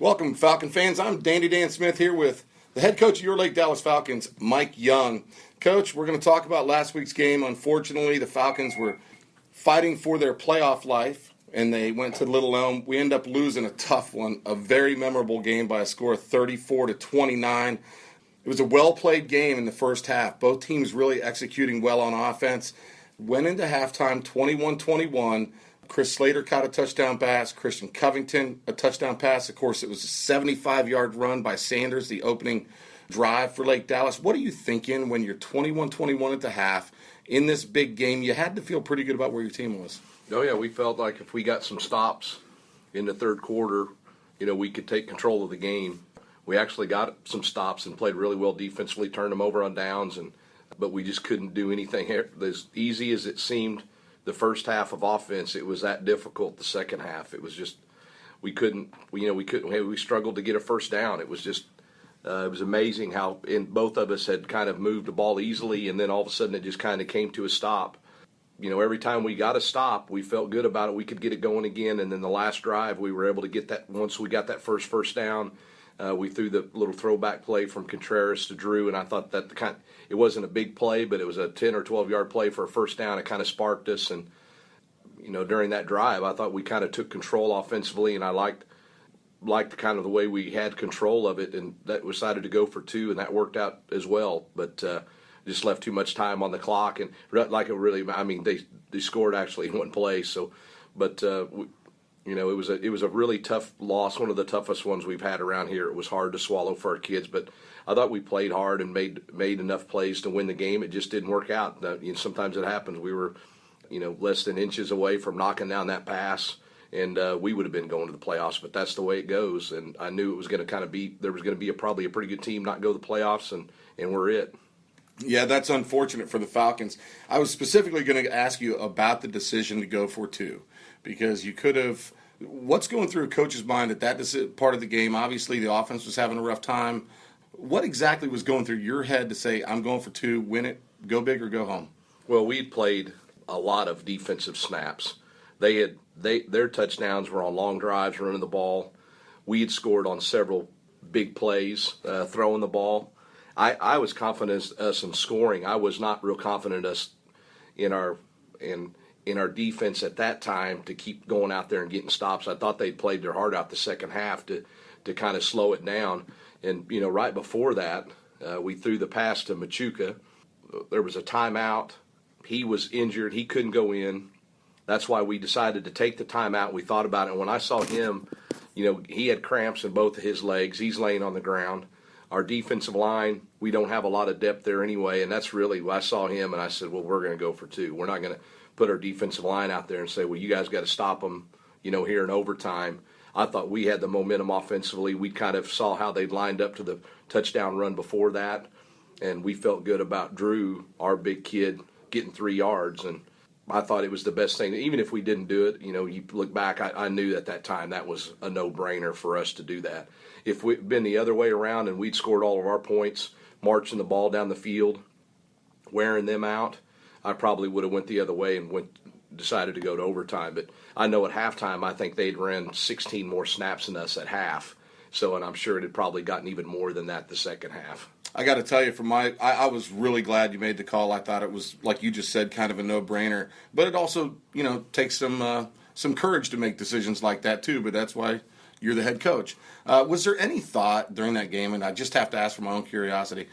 Welcome, Falcon fans. I'm Dandy Dan Smith here with the head coach of your Lake Dallas Falcons, Mike Young. Coach, we're going to talk about last week's game. Unfortunately, the Falcons were fighting for their playoff life, and they went to Little Elm. We end up losing a tough one, a very memorable game by a score of 34-29. It was a well-played game in the first half. Both teams really executing well on offense. Went into halftime 21-21. Chris Slater caught a touchdown pass. Christian Covington, a touchdown pass. Of course, it was a 75-yard run by Sanders, the opening drive for Lake Dallas. What are you thinking when you're 21-21 at the half in this big game? You had to feel pretty good about where your team was. Oh, yeah, we felt like if we got some stops in the third quarter, we could take control of the game. We actually got some stops and played really well defensively, turned them over on downs, but we just couldn't do anything. As easy as it seemed the first half of offense, it was that difficult the second half. It was just we struggled to get a first down. It was just it was amazing how both of us had kind of moved the ball easily, and then all of a sudden it just kind of came to a stop. Every time we got a stop, we felt good about it. We could get it going again, and then the last drive we were able to get that. Once we got that first down, we threw the little throwback play from Contreras to Drew, and I thought that it wasn't a big play, but it was a 10 or 12-yard play for a first down. It kind of sparked us, and during that drive, I thought we kind of took control offensively, and I liked kind of the way we had control of it, and that decided to go for two, and that worked out as well. But just left too much time on the clock, and they scored actually in one play. So, but it was a really tough loss, one of the toughest ones we've had around here. It was hard to swallow for our kids, but I thought we played hard and made enough plays to win the game. It just didn't work out. Sometimes it happens. We were, less than inches away from knocking down that pass, and we would have been going to the playoffs. But that's the way it goes. And I knew it was going to there was going to be probably a pretty good team not go to the playoffs, and we're it. Yeah, that's unfortunate for the Falcons. I was specifically going to ask you about the decision to go for two, because you could have. What's going through a coach's mind at that part of the game? Obviously, the offense was having a rough time. What exactly was going through your head to say, I'm going for two, win it, go big or go home? Well, we'd played a lot of defensive snaps. Their touchdowns were on long drives, running the ball. We had scored on several big plays, throwing the ball. I was confident us in scoring. I was not real confident us in our defense at that time to keep going out there and getting stops. I thought they'd played their heart out the second half to kind of slow it down. And, right before that, we threw the pass to Machuca. There was a timeout. He was injured. He couldn't go in. That's why we decided to take the timeout. We thought about it. And when I saw him, he had cramps in both of his legs. He's laying on the ground. Our defensive line, we don't have a lot of depth there anyway. And that's really, I saw him and I said, well, we're going to go for two. We're not going to put our defensive line out there and say, well, you guys got to stop them, here in overtime. I thought we had the momentum offensively. We kind of saw how they lined up to the touchdown run before that, and we felt good about Drew, our big kid, getting 3 yards. And I thought it was the best thing. Even if we didn't do it, you look back, I knew at that time that was a no-brainer for us to do that. If we'd been the other way around and we'd scored all of our points, marching the ball down the field, wearing them out, I probably would have went the other way and decided to go to overtime. But I know at halftime I think they'd ran 16 more snaps than us at half. So, and I'm sure it had probably gotten even more than that the second half. I got to tell you, I was really glad you made the call. I thought it was, like you just said, kind of a no-brainer. But it also, takes some courage to make decisions like that too. But that's why you're the head coach. Was there any thought during that game, and I just have to ask for my own curiosity,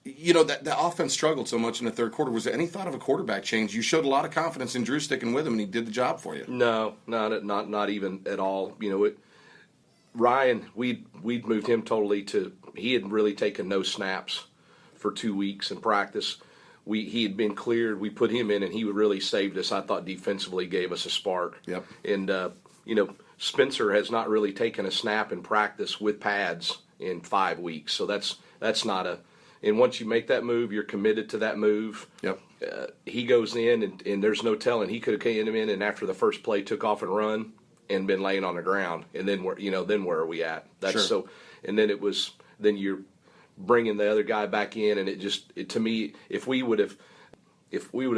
that the offense struggled so much in the third quarter. Was there any thought of a quarterback change? You showed a lot of confidence in Drew sticking with him, and he did the job for you. No, not even at all. Ryan, we'd moved him totally to. He had really taken no snaps for 2 weeks in practice. He had been cleared. We put him in, and he really saved us. I thought defensively gave us a spark. Yep. And Spencer has not really taken a snap in practice with pads in 5 weeks. So that's not a. And once you make that move, you're committed to that move. Yep. He goes in, and there's no telling. He could have came in, and after the first play, took off and run, and been laying on the ground. And then where are we at? That's sure. So. And then then you're bringing the other guy back in, and to me, if we would have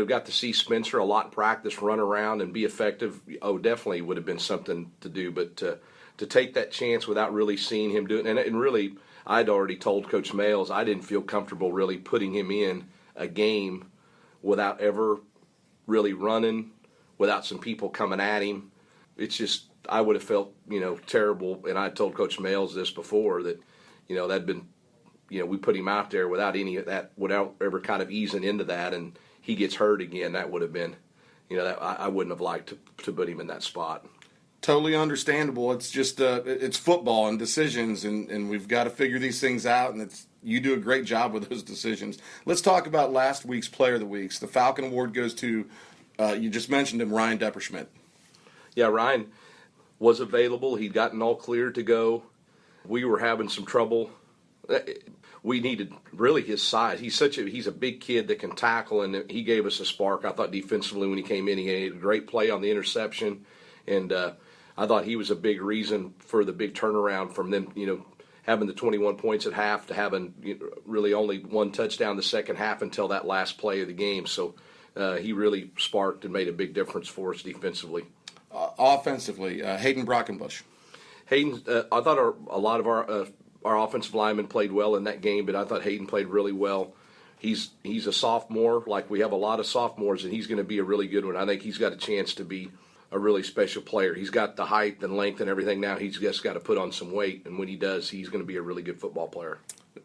got to see Spencer a lot in practice, run around and be effective, definitely would have been something to do. But to take that chance without really seeing him do it. And really, I'd already told Coach Males I didn't feel comfortable really putting him in a game without ever really running, without some people coming at him. It's just, I would have felt, terrible. And I told Coach Males this before that, that'd been, we put him out there without any of that, without ever kind of easing into that, and he gets hurt again. That would have been, that I wouldn't have liked to put him in that spot. Totally understandable. It's just it's football and decisions, and we've got to figure these things out. And you do a great job with those decisions. Let's talk about last week's Player of the Week. The Falcon Award goes to you just mentioned him, Ryan Depperschmidt. Yeah, Ryan was available. He'd gotten all clear to go. We were having some trouble. We needed really his size. He's a big kid that can tackle, and he gave us a spark. I thought defensively when he came in, he had a great play on the interception, and I thought he was a big reason for the big turnaround from them, having the 21 points at half to having really only one touchdown the second half until that last play of the game. So he really sparked and made a big difference for us defensively. Offensively, Hayden Brockenbush. Hayden, I thought a lot of our offensive linemen played well in that game, but I thought Hayden played really well. He's a sophomore, like we have a lot of sophomores, and he's going to be a really good one. I think he's got a chance to be a really special player. He's got the height and length and everything now. He's just got to put on some weight, and when he does, he's going to be a really good football player.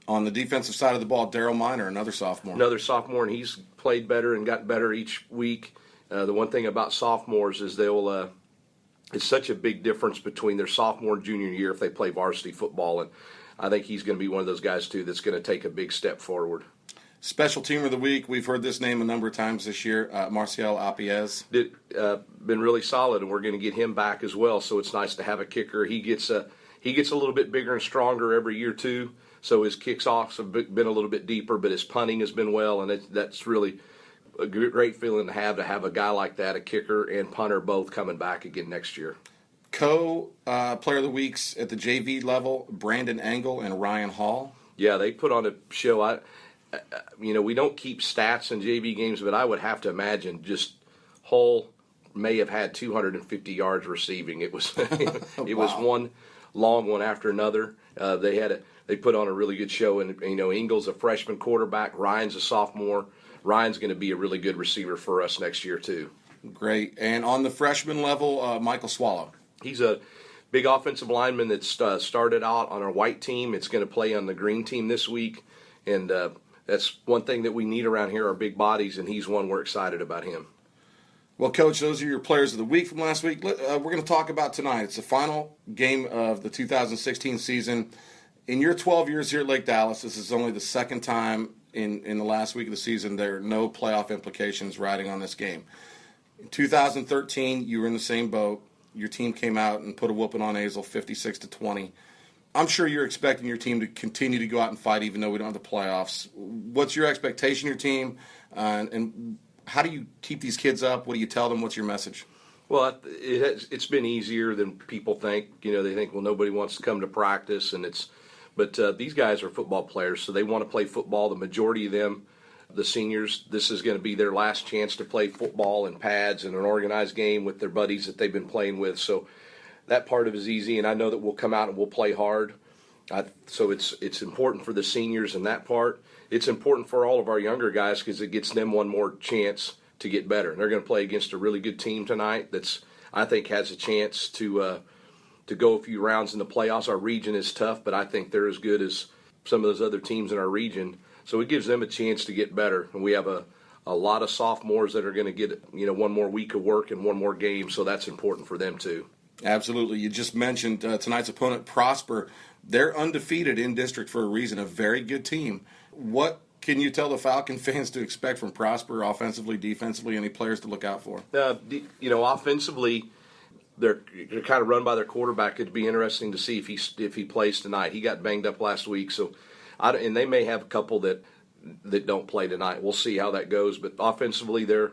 On the defensive side of the ball, Daryl Miner, another sophomore. Another sophomore, and he's played better and got better each week. The one thing about sophomores is it's such a big difference between their sophomore and junior year if they play varsity football, and I think he's going to be one of those guys, too, that's going to take a big step forward. Special Teamer of the Week, we've heard this name a number of times this year, Marcial Apiez. Been really solid, and we're going to get him back as well, so it's nice to have a kicker. He gets a little bit bigger and stronger every year, too, so his kickoffs have been a little bit deeper, but his punting has been well, and that's really a great feeling to have a guy like that, a kicker and punter, both coming back again next year. Player of the Weeks at the JV level, Brandon Engel and Ryan Hall. Yeah, they put on a show. We don't keep stats in JV games, but I would have to imagine just Hall may have had 250 yards receiving. It was it was one long one after another. They put on a really good show, and Engel's a freshman quarterback. Ryan's a sophomore. Ryan's going to be a really good receiver for us next year too. Great. And on the freshman level, Michael Swallow. He's a big offensive lineman that started out on our white team. It's going to play on the green team this week, and that's one thing that we need around here, are big bodies, and he's one we're excited about him. Well, Coach, those are your players of the week from last week. We're going to talk about tonight. It's the final game of the 2016 season. In your 12 years here at Lake Dallas, this is only the second time in the last week of the season there are no playoff implications riding on this game. In 2013, you were in the same boat. Your team came out and put a whooping on Azle, 56-20. I'm sure you're expecting your team to continue to go out and fight even though we don't have the playoffs. What's your expectation of your team, and how do you keep these kids up? What do you tell them? What's your message? Well, it's been easier than people think. They think, well, nobody wants to come to practice, but these guys are football players, so they want to play football. The majority of them, the seniors, this is going to be their last chance to play football in pads and an organized game with their buddies that they've been playing with. So that part of it is easy, and I know that we'll come out and we'll play hard. So it's important for the seniors in that part. It's important for all of our younger guys because it gets them one more chance to get better. And they're going to play against a really good team tonight that's, I think, has a chance to go a few rounds in the playoffs. Our region is tough, but I think they're as good as some of those other teams in our region. So it gives them a chance to get better. And we have a lot of sophomores that are going to get one more week of work and one more game, so that's important for them too. Absolutely. You just mentioned tonight's opponent, Prosper. They're undefeated in district for a reason, a very good team. What can you tell the Falcon fans to expect from Prosper offensively, defensively, any players to look out for? Offensively, they're kind of run by their quarterback. It'd be interesting to see if he plays tonight. He got banged up last week, so and they may have a couple that don't play tonight. We'll see how that goes. But offensively, they're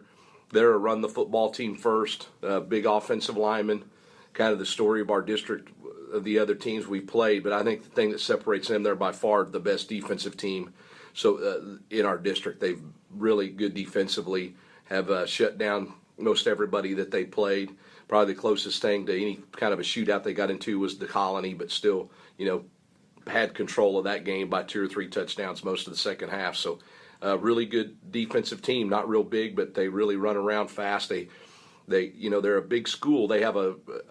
a run the football team first. Big offensive linemen, kind of the story of our district of the other teams we've played. But I think the thing that separates them, they're by far the best defensive team. So in our district, they've really good defensively, have shut down most everybody that they played. Probably the closest thing to any kind of a shootout they got into was the Colony, but still, had control of that game by 2 or 3 touchdowns most of the second half. So, really good defensive team. Not real big, but they really run around fast. They're a big school. They have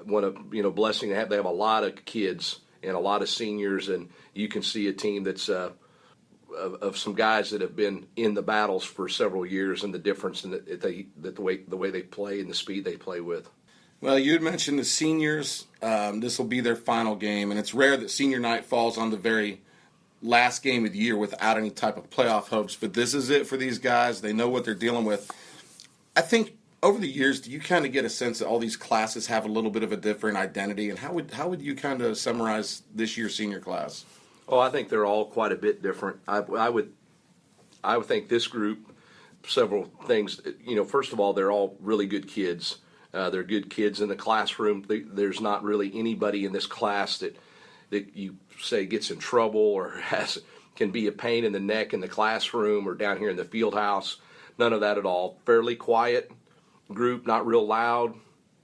blessing. They have a lot of kids and a lot of seniors, and you can see a team that's of some guys that have been in the battles for several years, and the difference in the way they play and the speed they play with. Well, you had mentioned the seniors. This will be their final game, and it's rare that senior night falls on the very last game of the year without any type of playoff hopes. But this is it for these guys. They know what they're dealing with. I think over the years, do you kind of get a sense that all these classes have a little bit of a different identity? And how would you kind of summarize this year's senior class? Oh, I think they're all quite a bit different. I would think this group, several things. First of all, they're all really good kids. They're good kids in the classroom. There's not really anybody in this class that you say gets in trouble or can be a pain in the neck in the classroom or down here in the field house. None of that at all. Fairly quiet group, not real loud.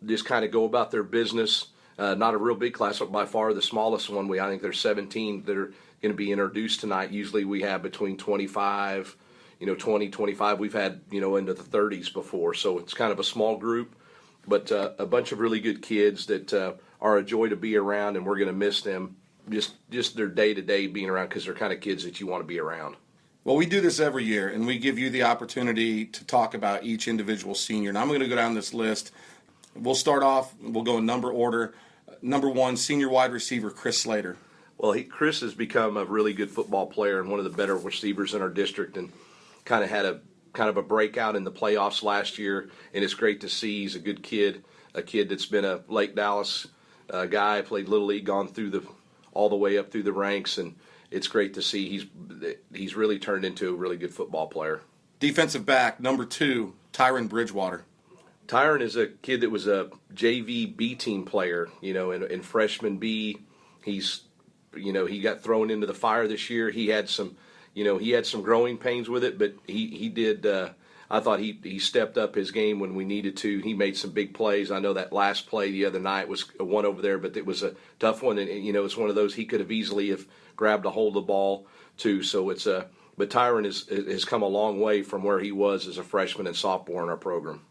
Just kind of go about their business. Not a real big class, but by far the smallest one. I think there's 17 that are going to be introduced tonight. Usually we have between 25, 20, 25. We've had, into the 30s before. So it's kind of a small group. But a bunch of really good kids that are a joy to be around, and we're going to miss them. Just their day-to-day being around, because they're kind of kids that you want to be around. Well, we do this every year, and we give you the opportunity to talk about each individual senior. And I'm going to go down this list. We'll start off, we'll go in number order. Number 1, senior wide receiver Chris Slater. Well, Chris has become a really good football player and one of the better receivers in our district, and kind of had a breakout in the playoffs last year, and it's great to see. He's a good kid, a kid that's been a Lake Dallas guy, played Little League, gone through all the way up through the ranks, and it's great to see he's really turned into a really good football player. Defensive back, number 2, Tyron Bridgewater. Tyron is a kid that was a JV B team player, in freshman B. He got thrown into the fire this year. He had some growing pains with it, but he did. I thought he stepped up his game when we needed to. He made some big plays. I know that last play the other night was a one over there, but it was a tough one, and it's one of those he could have easily have grabbed a hold of the ball too. So but Tyron has come a long way from where he was as a freshman and sophomore in our program.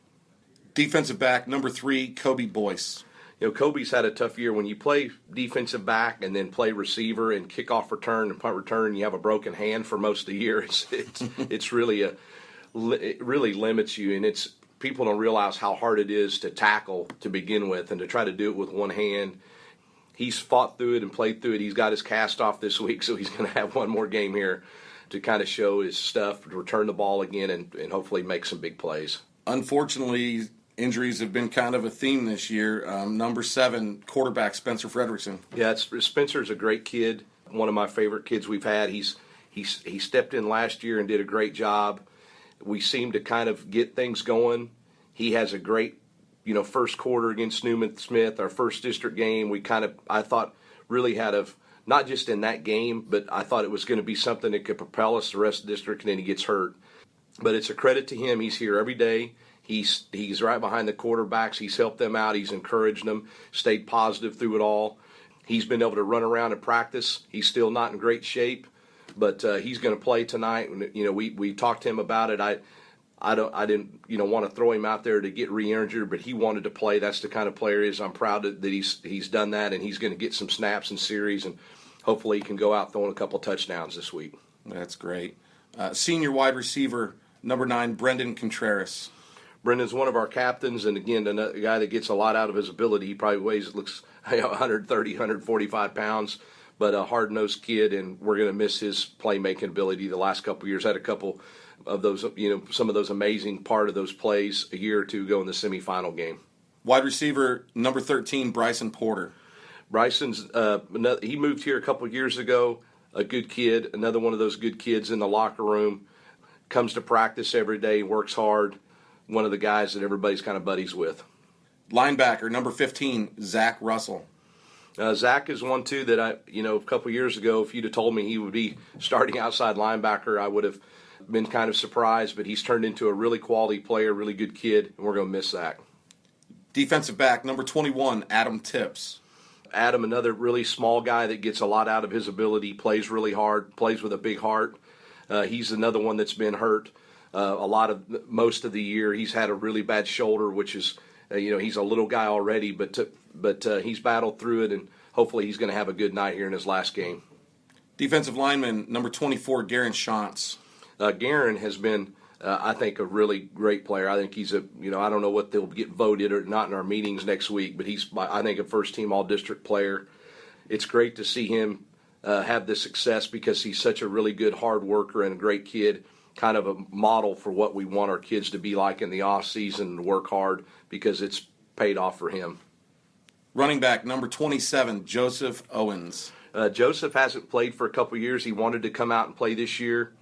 Defensive back, number 3, Kobe Boyce. Kobe's had a tough year. When you play defensive back and then play receiver and kickoff return and punt return, you have a broken hand for most of the year. It's really it really limits you, and people don't realize how hard it is to tackle to begin with, and to try to do it with one hand. He's fought through it and played through it. He's got his cast off this week, so he's going to have one more game here to kind of show his stuff, to return the ball again, and hopefully make some big plays. Unfortunately, injuries have been kind of a theme this year. Number 7, quarterback Spencer Frederickson. Yeah, Spencer's a great kid. One of my favorite kids we've had. He stepped in last year and did a great job. We seem to kind of get things going. He has a great, first quarter against Newman Smith, our first district game. I thought really not just in that game, but I thought it was going to be something that could propel us the rest of the district, and then he gets hurt. But it's a credit to him. He's here every day. He's right behind the quarterbacks. He's helped them out. He's encouraged them, stayed positive through it all. He's been able to run around and practice. He's still not in great shape, but he's going to play tonight. We talked to him about it. I didn't want to throw him out there to get re-injured, but he wanted to play. That's the kind of player he is. I'm proud that he's done that, and he's going to get some snaps and series, and hopefully he can go out throwing a couple touchdowns this week. That's great. Senior wide receiver, number 9, Brendan Contreras. Brendan's one of our captains, and again, a guy that gets a lot out of his ability. He probably looks 130, 145 pounds, but a hard-nosed kid, and we're going to miss his playmaking ability. The last couple of years, had a couple of those, some of those amazing part of those plays a year or two ago in the semifinal game. Wide receiver, number 13, Bryson Porter. Bryson's he moved here a couple of years ago. A good kid, another one of those good kids in the locker room. Comes to practice every day, works hard. One of the guys that everybody's kind of buddies with. Linebacker, number 15, Zach Russell. Zach is one, too, that a couple of years ago, if you'd have told me he would be starting outside linebacker, I would have been kind of surprised, but he's turned into a really quality player, really good kid, and we're going to miss Zach. Defensive back, number 21, Adam Tips. Adam, another really small guy that gets a lot out of his ability, plays really hard, plays with a big heart. He's another one that's been hurt most of the year. He's had a really bad shoulder, which is, he's a little guy already, but he's battled through it, and hopefully he's going to have a good night here in his last game. Defensive lineman, number 24, Garen Shantz. Garen has been, I think, a really great player. I think he's I don't know what they'll get voted or not in our meetings next week, but he's, I think, a first-team all-district player. It's great to see him have this success because he's such a really good hard worker and a great kid, kind of a model for what we want our kids to be like in the off-season and work hard because it's paid off for him. Running back, number 27, Joseph Owens. Joseph hasn't played for a couple years. He wanted to come out and play this year.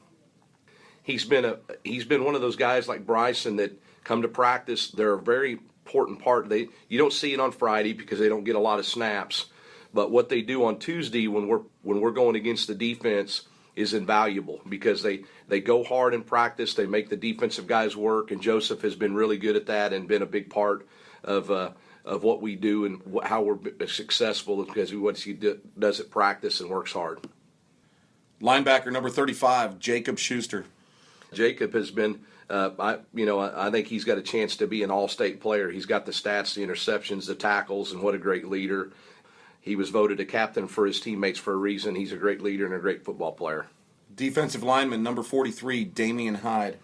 He's been one of those guys like Bryson that come to practice. They're a very important part. You don't see it on Friday because they don't get a lot of snaps, but what they do on Tuesday when we're going against the defense is invaluable because they go hard in practice. They make the defensive guys work, and Joseph has been really good at that and been a big part of what we do and how we're successful because what he does at practice and works hard. Linebacker number 35, Jacob Schuster. Jacob has been, I think he's got a chance to be an all-state player. He's got the stats, the interceptions, the tackles, and what a great leader. He was voted a captain for his teammates for a reason. He's a great leader and a great football player. Defensive lineman number 43, Damian Hyde.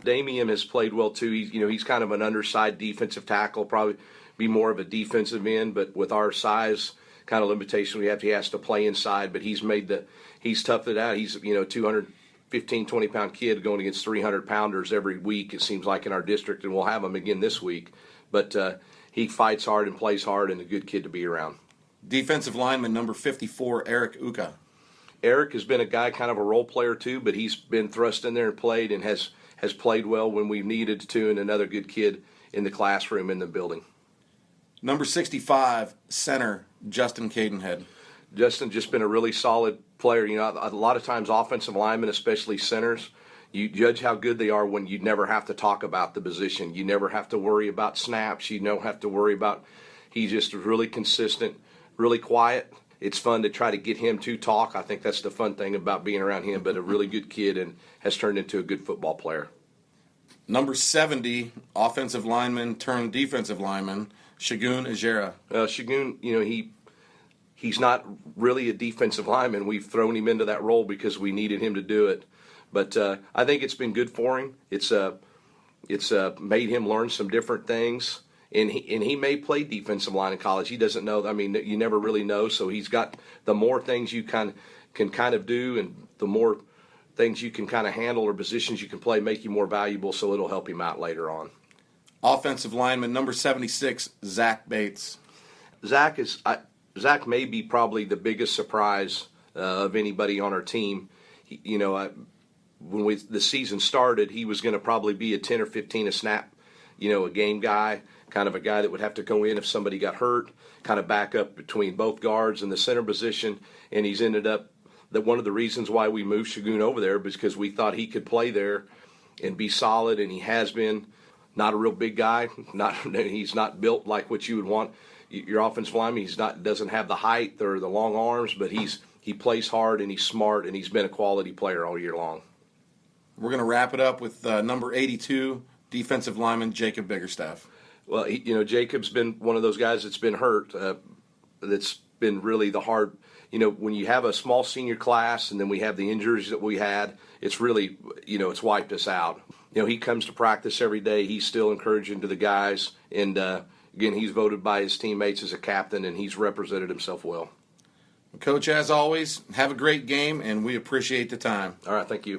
Damian has played well too. He's kind of an underside defensive tackle, probably be more of a defensive end, but with our size kind of limitation he has to play inside, but he's toughed it out. He's 215, 20-pound kid going against 300-pounders every week, it seems like, in our district, and we'll have him again this week. But he fights hard and plays hard and a good kid to be around. Defensive lineman number 54, Eric Uka. Eric has been a guy, kind of a role player too, but he's been thrust in there and played and has played well when we've needed to, and another good kid in the classroom in the building. Number 65, center, Justin Cadenhead. Justin just been a really solid player. A lot of times offensive linemen, especially centers, you judge how good they are when you never have to talk about the position. You never have to worry about snaps. You don't have to worry about – he's just really consistent, really quiet. It's fun to try to get him to talk. I think that's the fun thing about being around him, but a really good kid and has turned into a good football player. Number 70, offensive lineman turned defensive lineman, Shagun Ajera. Shagun, he's not really a defensive lineman. We've thrown him into that role because we needed him to do it. But I think it's been good for him. It's made him learn some different things. And he may play defensive line in college. He doesn't know. I mean, you never really know. So he's got the more things you can kind of do, and the more things you can kind of handle or positions you can play make you more valuable. So it'll help him out later on. Offensive lineman number 76, Zach Bates. Zach may be probably the biggest surprise of anybody on our team. When the season started, he was going to probably be a 10 or 15 a snap, a game guy, kind of a guy that would have to go in if somebody got hurt, kind of back up between both guards in the center position. And he's ended up that one of the reasons why we moved Shagun over there was because we thought he could play there and be solid, and he has been. Not a real big guy. He's not built like what you would want your offensive lineman. Doesn't have the height or the long arms, but he plays hard and he's smart, and he's been a quality player all year long. We're going to wrap it up with number 82, defensive lineman Jacob Biggerstaff. Well, Jacob's been one of those guys that's been hurt. That's been really the hard. When you have a small senior class and then we have the injuries that we had, it's really, it's wiped us out. He comes to practice every day. He's still encouraging to the guys. And, again, he's voted by his teammates as a captain, and he's represented himself well. Coach, as always, have a great game, and we appreciate the time. All right, thank you.